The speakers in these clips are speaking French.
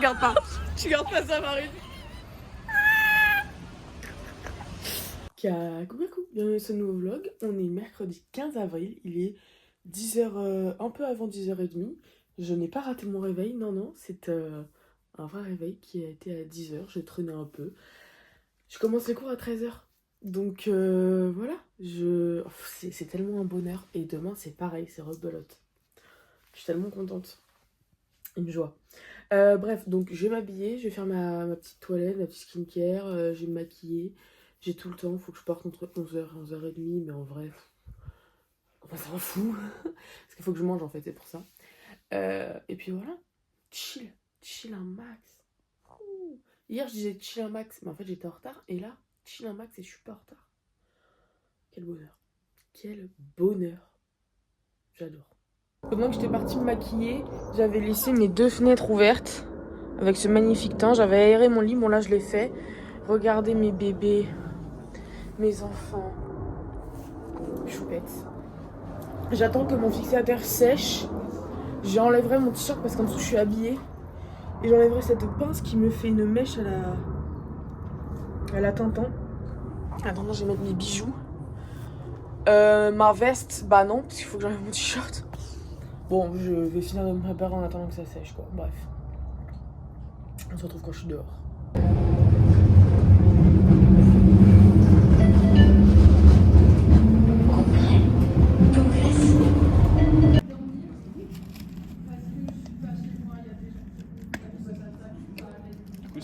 gardes pas. Tu gardes pas ça, Marine. Coucou, bienvenue dans ce nouveau vlog. On est mercredi 15 avril, il est 10h, un peu avant 10h30. Je n'ai pas raté mon réveil, non, c'est un vrai réveil qui a été à 10h, je traînais un peu. Je commence les cours à 13h, donc voilà, c'est tellement un bonheur. Et demain c'est pareil, c'est rebelote. Je suis tellement contente, une joie. Bref, donc je vais m'habiller, je vais faire ma petite toilette, ma petite skincare, je vais me maquiller. J'ai tout le temps, il faut que je parte entre 11h et 11h30, mais en vrai, on s'en fout. Parce qu'il faut que je mange en fait, c'est pour ça. Et puis voilà, chill un max. Hier je disais chill un max, mais en fait j'étais en retard. Et là, chill un max et je suis pas en retard. Quel bonheur. Quel bonheur. J'adore. Pendant que j'étais partie me maquiller, j'avais laissé mes 2 fenêtres ouvertes avec ce magnifique temps. J'avais aéré mon lit, bon là je l'ai fait. Regardez mes bébés. Mes enfants, choupettes. J'attends que mon fixateur sèche. J'enlèverai mon t-shirt parce qu'en dessous je suis habillée. Et j'enlèverai cette pince qui me fait une mèche à la Tintin. Attends, je vais mettre mes bijoux. Ma veste, bah non, parce qu'il faut que j'enlève mon t-shirt. Bon, je vais finir de me préparer en attendant que ça sèche, quoi. Bref. On se retrouve quand je suis dehors.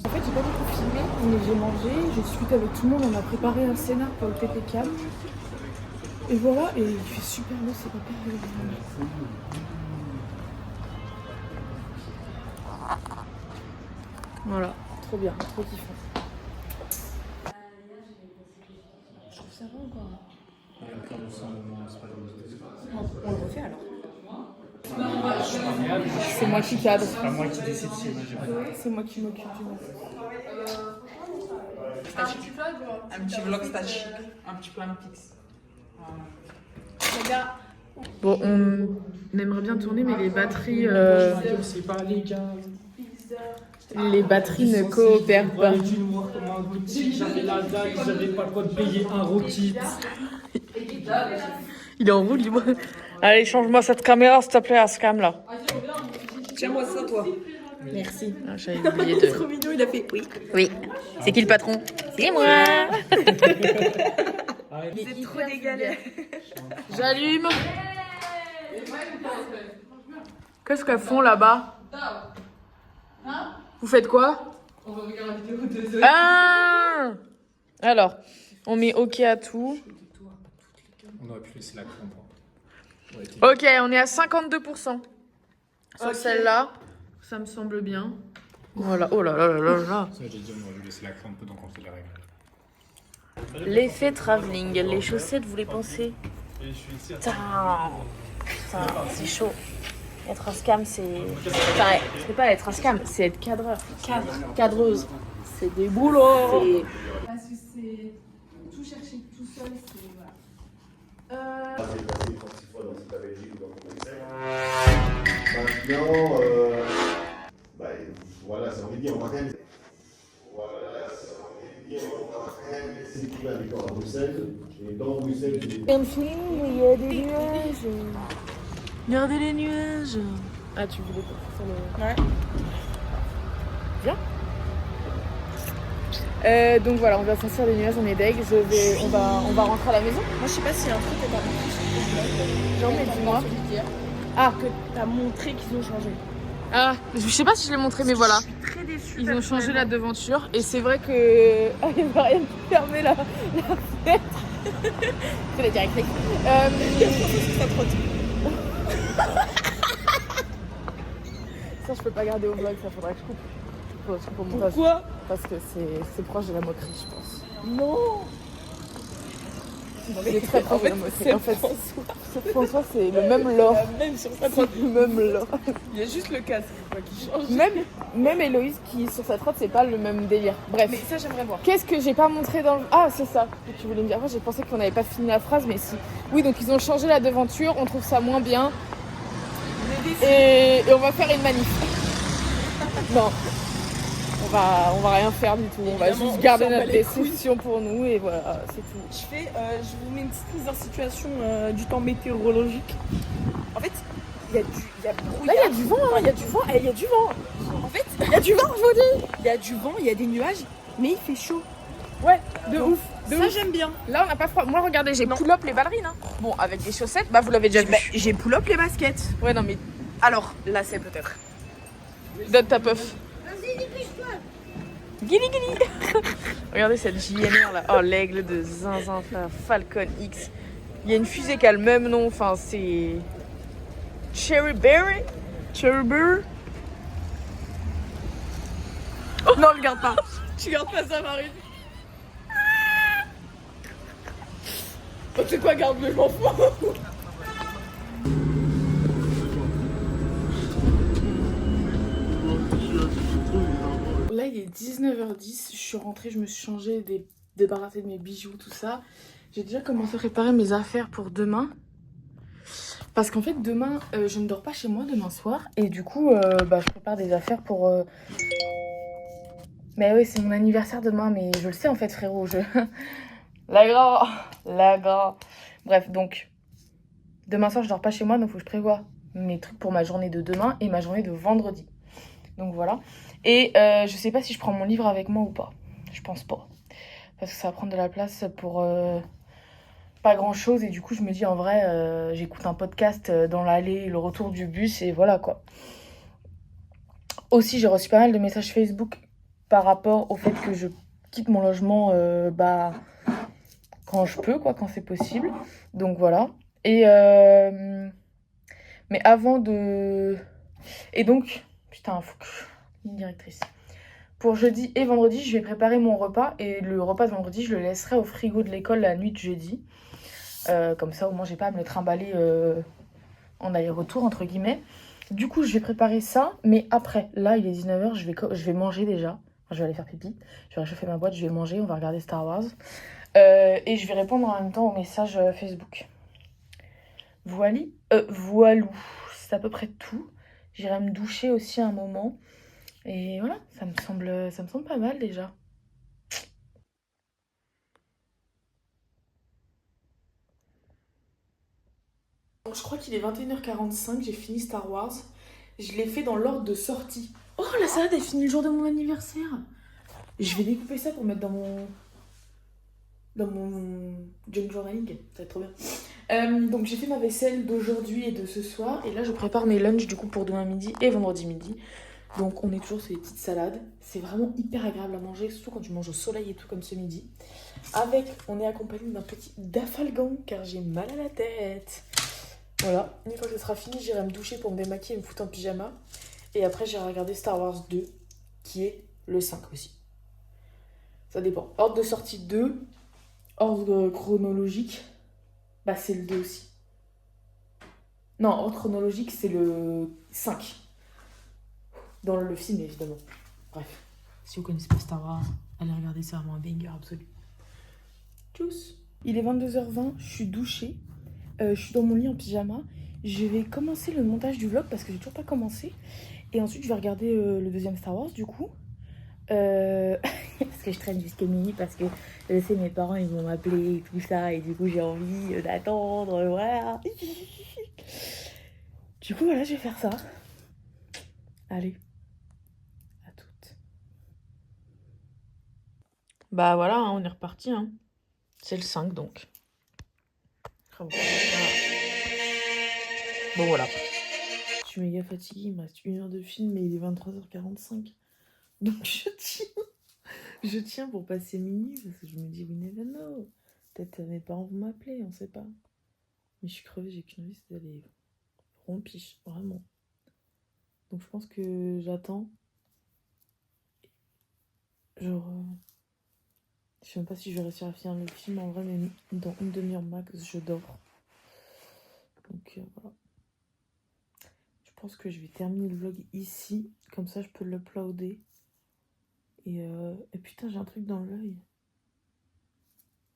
En fait, j'ai pas beaucoup filmé, mais j'ai mangé, j'ai discuté avec tout le monde, on a préparé un scénar pour le TPCAM. Et voilà, et il fait super beau, c'est pas pire. Voilà, trop bien, trop kiffant. Je trouve ça bon quoi. On le refait alors. C'est moi qui cadre. C'est pas moi qui décide si C'est moi qui m'occupe du monde. Un petit vlog statique, un petit plan fixe. Bon, on aimerait bien tourner, mais les batteries, c'est pas les gars. les batteries ne coopèrent pas. J'aurais dû me voir comme un boutique, j'avais la dalle, j'avais pas le quoi de payer un roquette. Il est en roue libre. Allez, change-moi cette caméra, s'il te plaît, à ce cam là. Tiens-moi ça, toi. Merci. Ah, j'avais oublié de. Trop mignon, il a fait oui. Oui. C'est qui le patron? C'est moi. C'est trop des galères. J'allume. Qu'est-ce qu'elles font là-bas? Vous faites quoi? On va regarder la vidéo de Ah! Alors, on met OK à tout. On aurait pu laisser la crampe. Ok, on est à 52% sur celle-là. Ça me semble bien. Voilà. Oh là là là là là. Ça, j'ai dit, on aurait dû laisser la crampe pendant qu'on fait les règles. L'effet travelling. Les chaussettes, vous les pensez? Putain, c'est chaud. Être un scam, c'est... Enfin, c'est pas être un scam, c'est être cadreur. Cadreuse. C'est des boulots. Parce que c'est tout chercher tout seul, c'est voilà. C'est passé 36 fois dans cette Belgique ou dans ton Bruxelles. Maintenant, voilà, ça veut dire, on va quand même. Voilà, ça veut dire, on va quand même laisser trouver un décor à Bruxelles. Et dans Bruxelles, j'ai des. Il y a des nuages. Regardez les nuages. Ah, tu voulais pas faire le... Ouais. Bien. Donc voilà, on va sortir des nuages, on est deg. On va rentrer à la maison. Moi, je sais pas s'il y a un truc que t'as montré. Genre, mais dis-moi. Ah, que t'as montré qu'ils ont changé. Ah, je sais pas si je l'ai montré, mais voilà. Je suis très déçue. Ils ont changé la devanture et c'est vrai que... Ah, il va rien fermer la fenêtre. C'est la directrice. Ça trop Ça, je peux pas garder au vlog, ça faudrait que je coupe. Faut que je coupe au montage. Pourquoi? Parce que c'est proche de la moquerie, je pense. Non. Il est très proche de la moquerie. En fait, François, c'est le même lore. Même sur sa C'est le même lore. Il y a juste le casque qui change. Même Héloïse qui sur sa trotte, c'est pas le même délire. Bref. Mais ça, j'aimerais voir. Qu'est-ce que j'ai pas montré dans le... Ah, c'est ça que tu voulais me dire. Moi, j'ai pensé qu'on n'avait pas fini la phrase, mais si. Oui, donc ils ont changé la devanture, on trouve ça moins bien. Et on va faire une manif. Non. On va rien faire du tout. On va Évidemment, juste on garder s'en bat notre les couilles. décision pour nous et voilà, c'est tout. Je vous mets une petite mise en situation du temps météorologique. En fait, il y a Là, brouillard. il y a du vent, hein, il y a du vent, il y a du vent. En fait, Il y a du vent, je vous dis. il y a du vent, il y a des nuages, mais il fait chaud. Ouais, de Donc, ouf. De Ça, ouf. j'aime bien. Là, on n'a pas froid. Moi, regardez, j'ai pull up les ballerines. Hein. Bon, avec des chaussettes, bah vous l'avez déjà vu. Bah, j'ai pull up les baskets. Ouais, non, mais Alors, là, c'est peut-être. donne ta puff. Vas-y, dépêche-toi. Guili, guili. Regardez cette JNR là. Oh, l'aigle de Zinzin, frère. Falcon X. Il y a une fusée qui a le même nom. Enfin, c'est. Cherry Berry. Cherry Berry. Oh non, regarde pas. Tu regardes pas ça, Marine. Oh, tu sais quoi, garde-le, je m'en fous. Là, il est 19h10. Je suis rentrée, je me suis changée, débarrassée de mes bijoux, tout ça. J'ai déjà commencé à préparer mes affaires pour demain. Parce qu'en fait, demain, je ne dors pas chez moi demain soir. Et du coup, je prépare des affaires pour... Mais oui, c'est mon anniversaire demain, mais je le sais en fait, frérot. La grand. Bref, donc, demain soir, je dors pas chez moi, donc il faut que je prévoie mes trucs pour ma journée de demain et ma journée de vendredi. Donc voilà. Et je sais pas si je prends mon livre avec moi ou pas. Je pense pas. Parce que ça va prendre de la place pour pas grand chose. Et du coup, je me dis en vrai, j'écoute un podcast dans l'allée et le retour du bus et voilà quoi. Aussi, j'ai reçu pas mal de messages Facebook par rapport au fait que je quitte mon logement quand je peux, quoi, quand c'est possible. Donc voilà. Et mais avant de... Et donc, putain, faut que... Ligne directrice. Pour jeudi et vendredi, je vais préparer mon repas. Et le repas de vendredi, je le laisserai au frigo de l'école la nuit de jeudi. Comme ça, au moins, j'ai pas à me le trimballer en aller-retour, entre guillemets. Du coup, je vais préparer ça. Mais après, là, il est 19h, je vais manger déjà. Enfin, je vais aller faire pipi. Je vais réchauffer ma boîte, je vais manger. On va regarder Star Wars. Et je vais répondre en même temps aux messages Facebook. Voilou. C'est à peu près tout. J'irai me doucher aussi un moment. Et voilà, ça me semble pas mal déjà. Donc, je crois qu'il est 21h45, j'ai fini Star Wars. Je l'ai fait dans l'ordre de sortie. Oh, la salade est finie le jour de mon anniversaire. Je vais découper ça pour mettre dans mon junk journaling. Ça va être trop bien. Donc j'ai fait ma vaisselle d'aujourd'hui et de ce soir. Et là, je prépare mes lunchs du coup pour demain midi et vendredi midi. Donc on est toujours sur les petites salades. C'est vraiment hyper agréable à manger, surtout quand tu manges au soleil et tout comme ce midi. On est accompagné d'un petit dafalgan car j'ai mal à la tête. Voilà, une fois que ce sera fini, j'irai me doucher pour me démaquiller et me foutre en pyjama. Et après, j'irai regarder Star Wars 2, qui est le 5 aussi. Ça dépend. Ordre de sortie 2, ordre chronologique, bah c'est le 2 aussi. Non, ordre chronologique, c'est le 5. Dans le film, évidemment. Bref. Si vous connaissez pas Star Wars, allez regarder, c'est vraiment un banger absolu. Tchuss. Il est 22h20, je suis douchée. Je suis dans mon lit en pyjama. Je vais commencer le montage du vlog parce que j'ai toujours pas commencé. Et ensuite, je vais regarder le deuxième Star Wars, du coup. Parce que je traîne jusqu'à minuit parce que je sais, mes parents, ils vont m'appeler et tout ça. Et du coup, j'ai envie d'attendre, voilà. Du coup, voilà, je vais faire ça. Allez. À toutes. Bah voilà, hein, on est reparti. Hein. C'est le 5, donc. Très bon. Bon, voilà. Je suis méga fatiguée. Il me reste 1 heure de film et il est 23h45. Donc, je tiens pour passer minuit parce que je me dis, we never know. Peut-être mes parents vont m'appeler, on sait pas. Mais je suis crevée, j'ai qu'une envie, c'est d'aller rompiche, vraiment. Donc je pense que j'attends. Genre, je sais même pas si je vais réussir à finir le film en vrai, mais dans une demi-heure max, je dors. Donc voilà. Je pense que je vais terminer le vlog ici, comme ça je peux l'uploader. Et putain, j'ai un truc dans l'œil.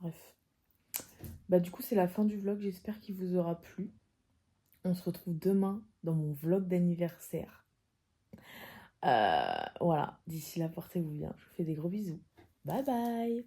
Bref. Bah du coup, c'est la fin du vlog, j'espère qu'il vous aura plu. On se retrouve demain dans mon vlog d'anniversaire. Voilà, d'ici d'ici là, portez-vous bien. Je vous fais des gros bisous. Bye bye.